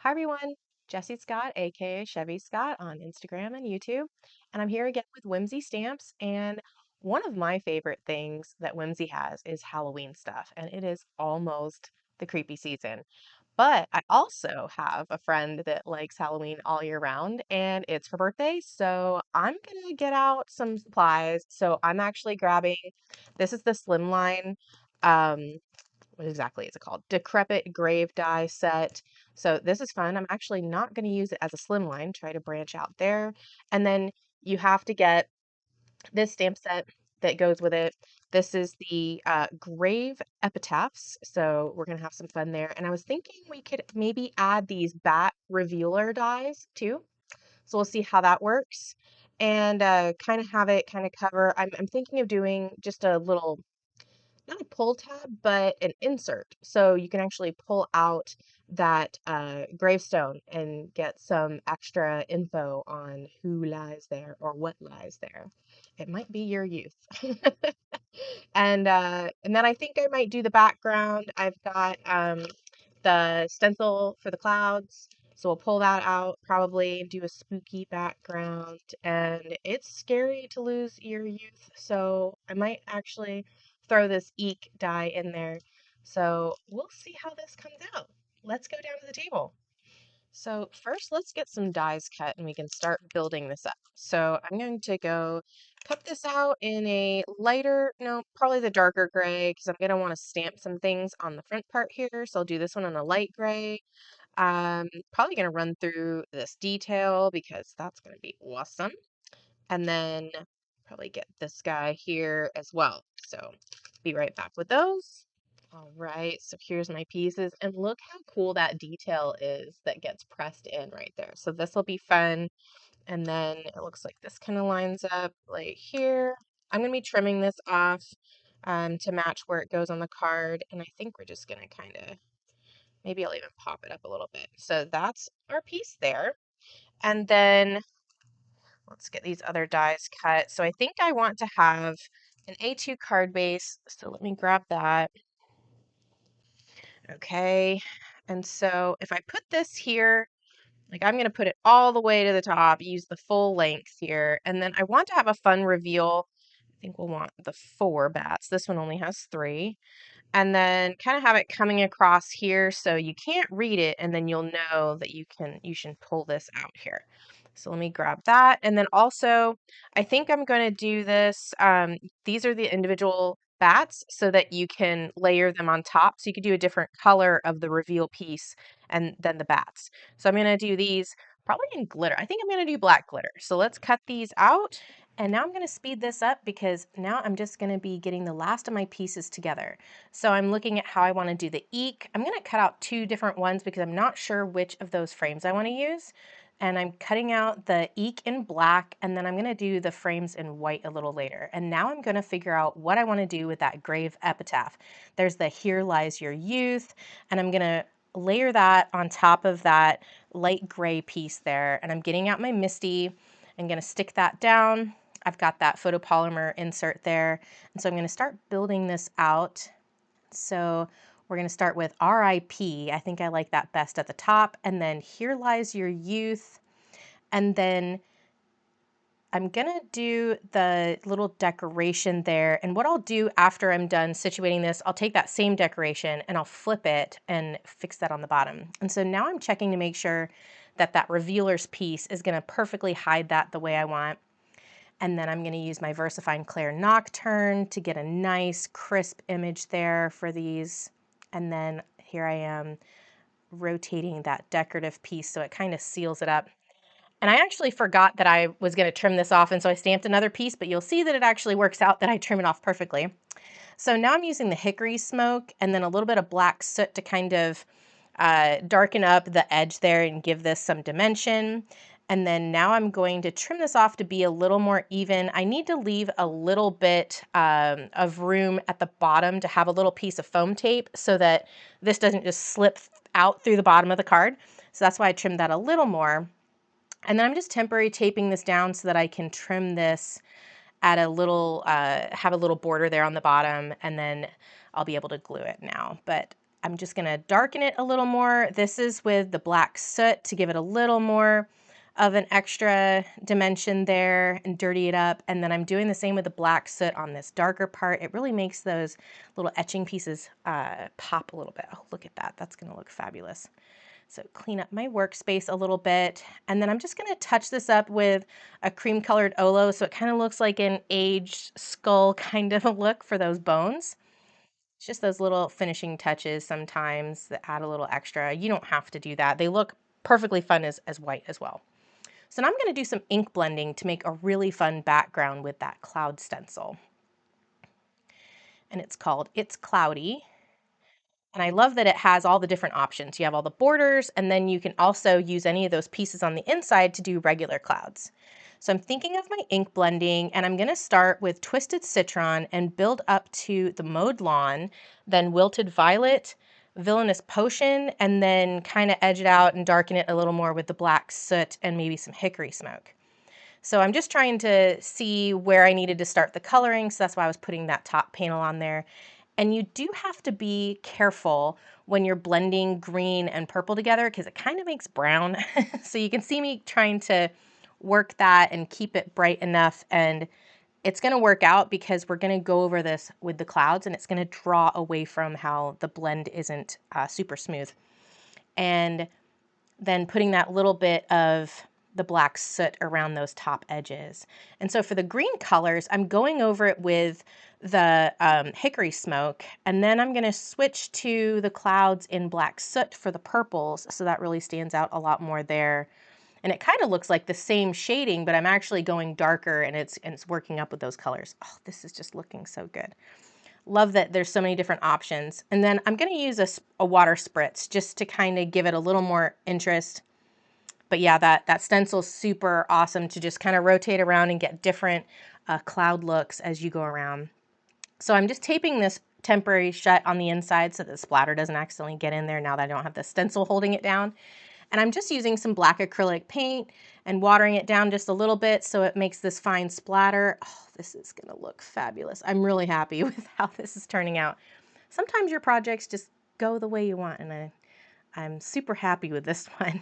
Hi everyone, Jessie Scott, aka Chevy Scott on Instagram and YouTube, and I'm here again with Whimsy stamps. And one of my favorite things that Whimsy has is Halloween stuff, and it is almost the creepy season. But I also have a friend that likes Halloween all year round, and it's her birthday, so I'm gonna get out some supplies. So I'm actually grabbing this is the slimline. Um, what exactly is it called? Decrepit Grave Die set. So this is fun. I'm actually not going to use it as a slimline, try to branch out there. And then you have to get this stamp set that goes with it. This is the grave epitaphs. So we're going to have some fun there. And I was thinking we could maybe add these bat revealer dies too. So we'll see how that works. And kind of have it kind of cover. I'm thinking of doing just a little not a pull tab, but an insert. So you can actually pull out that gravestone and get some extra info on who lies there or what lies there. It might be your youth. And then I think I might do the background. I've got the stencil for the clouds. So we'll pull that out, probably do a spooky background. And it's scary to lose your youth, so I might actually throw this eek die in there. So we'll see how this comes out. Let's go down to the table. So first, let's get some dies cut and we can start building this up. So I'm going to go cut this out in a lighter, no, probably the darker gray, because I'm going to want to stamp some things on the front part here. So I'll do this one on a light gray. Probably going to run through this detail because that's going to be awesome. And then probably get this guy here as well. So be right back with those. All right, so here's my pieces, and look how cool that detail is that gets pressed in right there. So this will be fun. And then it looks like this kind of lines up like here. I'm going to be trimming this off to match where it goes on the card. And I think we're just going to kind of, maybe I'll even pop it up a little bit. So that's our piece there. And then let's get these other dies cut. So I think I want to have an A2 card base. So let me grab that. Okay. And so if I put this here, like I'm going to put it all the way to the top, use the full length here. And then I want to have a fun reveal. I think we'll want the 4 bats. This one only has 3. And then kind of have it coming across here so you can't read it, and then you'll know that you should pull this out here. So let me grab that. And then also, I think I'm going to do this. These are the individual bats so that you can layer them on top. So you could do a different color of the reveal piece and then the bats. So I'm going to do these probably in glitter. I think I'm going to do black glitter. So let's cut these out. And now I'm going to speed this up because now I'm just going to be getting the last of my pieces together. So I'm looking at how I want to do the eek. I'm going to cut out 2 different ones because I'm not sure which of those frames I want to use. And I'm cutting out the eek in black, and then I'm going to do the frames in white a little later. And now I'm going to figure out what I want to do with that grave epitaph. There's the here lies your youth, and I'm going to layer that on top of that light gray piece there. And I'm getting out my Misty. I'm going to stick that down. I've got that photopolymer insert there. And so I'm going to start building this out. So we're going to start with RIP. I think I like that best at the top. And then here lies your youth. And then I'm going to do the little decoration there. And what I'll do after I'm done situating this, I'll take that same decoration and I'll flip it and fix that on the bottom. And so now I'm checking to make sure that that revealer's piece is going to perfectly hide that the way I want. And then I'm going to use my VersaFine Clair Nocturne to get a nice crisp image there for these. And then here I am rotating that decorative piece so it kind of seals it up. And I actually forgot that I was going to trim this off, and so I stamped another piece, but you'll see that it actually works out that I trim it off perfectly. So now I'm using the hickory smoke and then a little bit of black soot to kind of darken up the edge there and give this some dimension. And then now I'm going to trim this off to be a little more even. I need to leave a little bit of room at the bottom to have a little piece of foam tape so that this doesn't just slip out through the bottom of the card. So that's why I trimmed that a little more. And then I'm just temporary taping this down so that I can trim this at a little, have a little border there on the bottom, and then I'll be able to glue it now. But I'm just going to darken it a little more. This is with the black soot to give it a little more of an extra dimension there and dirty it up. And then I'm doing the same with the black soot on this darker part. It really makes those little etching pieces pop a little bit. Oh, look at that. That's going to look fabulous. So clean up my workspace a little bit. And then I'm just going to touch this up with a cream colored Olo so it kind of looks like an aged skull kind of a look for those bones. It's just those little finishing touches sometimes that add a little extra. You don't have to do that. They look perfectly fun as white as well. So now I'm going to do some ink blending to make a really fun background with that cloud stencil. And it's called It's Cloudy. And I love that it has all the different options. You have all the borders, and then you can also use any of those pieces on the inside to do regular clouds. So I'm thinking of my ink blending, and I'm going to start with Twisted Citron and build up to the Mowed Lawn, then Wilted Violet, Villainous Potion, and then kind of edge it out and darken it a little more with the black soot and maybe some hickory smoke. So I'm just trying to see where I needed to start the coloring, so that's why I was putting that top panel on there. And you do have to be careful when you're blending green and purple together because it kind of makes brown. So you can see me trying to work that and keep it bright enough, and it's going to work out because we're going to go over this with the clouds and it's going to draw away from how the blend isn't super smooth. And then putting that little bit of the black soot around those top edges. And so for the green colors, I'm going over it with the hickory smoke, and then I'm going to switch to the clouds in black soot for the purples, so that really stands out a lot more there. And it kind of looks like the same shading, but I'm actually going darker, and it's working up with those colors. Oh, this is just looking so good. Love that there's so many different options. And then I'm going to use a water spritz just to kind of give it a little more interest. But yeah, that stencil's super awesome to just kind of rotate around and get different cloud looks as you go around. So I'm just taping this temporary shut on the inside so that the splatter doesn't accidentally get in there now that I don't have the stencil holding it down. And I'm just using some black acrylic paint and watering it down just a little bit so it makes this fine splatter. Oh, this is going to look fabulous. I'm really happy with how this is turning out. Sometimes your projects just go the way you want, and I'm super happy with this one.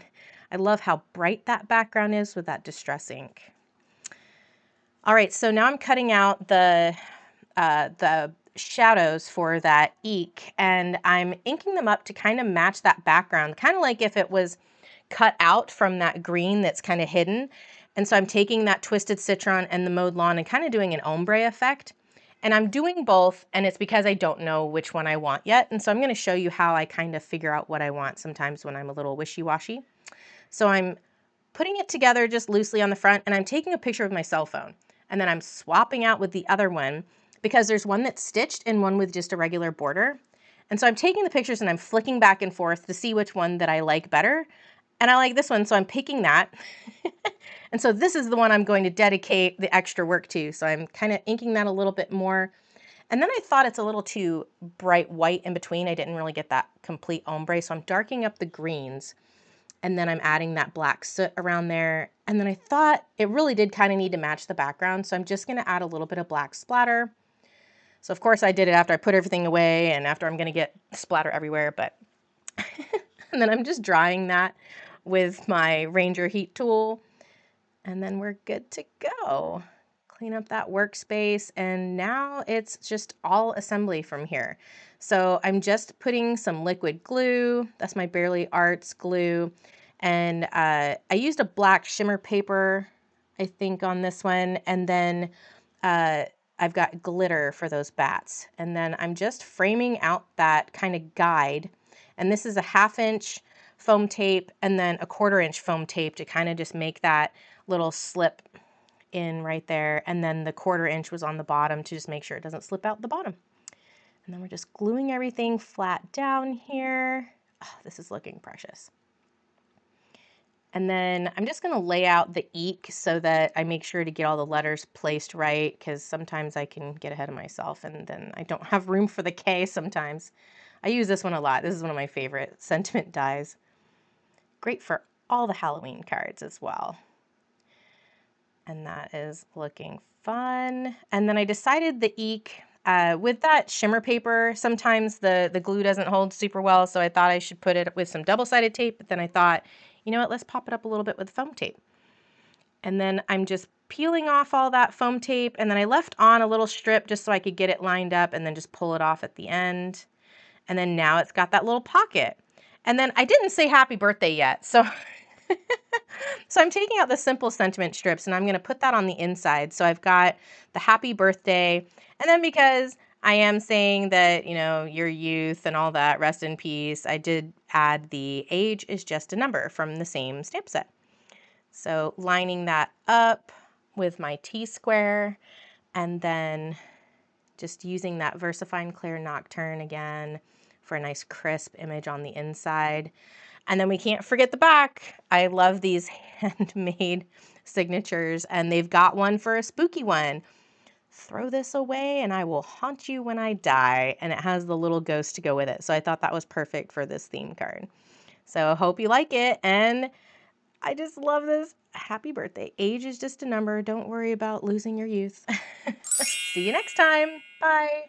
I love how bright that background is with that distress ink. All right, so now I'm cutting out the shadows for that eek, and I'm inking them up to kind of match that background, kind of like if it was cut out from that green that's kind of hidden. And so I'm taking that Twisted Citron and the Mowed Lawn and kind of doing an ombre effect. And I'm doing both, and it's because I don't know which one I want yet. And so I'm going to show you how I kind of figure out what I want sometimes when I'm a little wishy-washy. So I'm putting it together just loosely on the front, and I'm taking a picture with my cell phone. And then I'm swapping out with the other one because there's one that's stitched and one with just a regular border. And so I'm taking the pictures and I'm flicking back and forth to see which one that I like better. And I like this one, so I'm picking that. And so this is the one I'm going to dedicate the extra work to. So I'm kind of inking that a little bit more. And then I thought it's a little too bright white in between. I didn't really get that complete ombre, so I'm darkening up the greens. And then I'm adding that black soot around there. And then I thought it really did kind of need to match the background, so I'm just going to add a little bit of black splatter. So of course I did it after I put everything away and after I'm going to get splatter everywhere, but and then I'm just drying that with my Ranger heat tool, and then we're good to go. Clean up that workspace, and now it's just all assembly from here. So I'm just putting some liquid glue. That's my Barely Arts glue. And I used a black shimmer paper, I think, on this one. And then I've got glitter for those bats. And then I'm just framing out that kind of guide. And this is a 1/2 inch foam tape and then a 1/4 inch foam tape to kind of just make that little slip in right there. And then the 1/4 inch was on the bottom to just make sure it doesn't slip out the bottom. And then we're just gluing everything flat down here. Oh, this is looking precious. And then I'm just going to lay out the eek so that I make sure to get all the letters placed right, because sometimes I can get ahead of myself and then I don't have room for the K sometimes. I use this one a lot. This is one of my favorite sentiment dies. Great for all the Halloween cards as well. And that is looking fun. And then I decided the eek, With that shimmer paper, sometimes the glue doesn't hold super well, so I thought I should put it with some double-sided tape, but then I thought, you know what, let's pop it up a little bit with foam tape. And then I'm just peeling off all that foam tape, and then I left on a little strip just so I could get it lined up and then just pull it off at the end. And then now it's got that little pocket. And then I didn't say happy birthday yet, so so I'm taking out the simple sentiment strips and I'm going to put that on the inside. So I've got the happy birthday, and then because I am saying that, you know, your youth and all that, rest in peace, I did add the age is just a number from the same stamp set. So lining that up with my T-square, and then just using that VersaFine Clear Nocturne again for a nice crisp image on the inside. And then we can't forget the back. I love these handmade signatures, and they've got one for a spooky one. Throw this away and I will haunt you when I die. And it has the little ghost to go with it. So I thought that was perfect for this theme card. So I hope you like it. And I just love this. Happy birthday. Age is just a number. Don't worry about losing your youth. See you next time. Bye.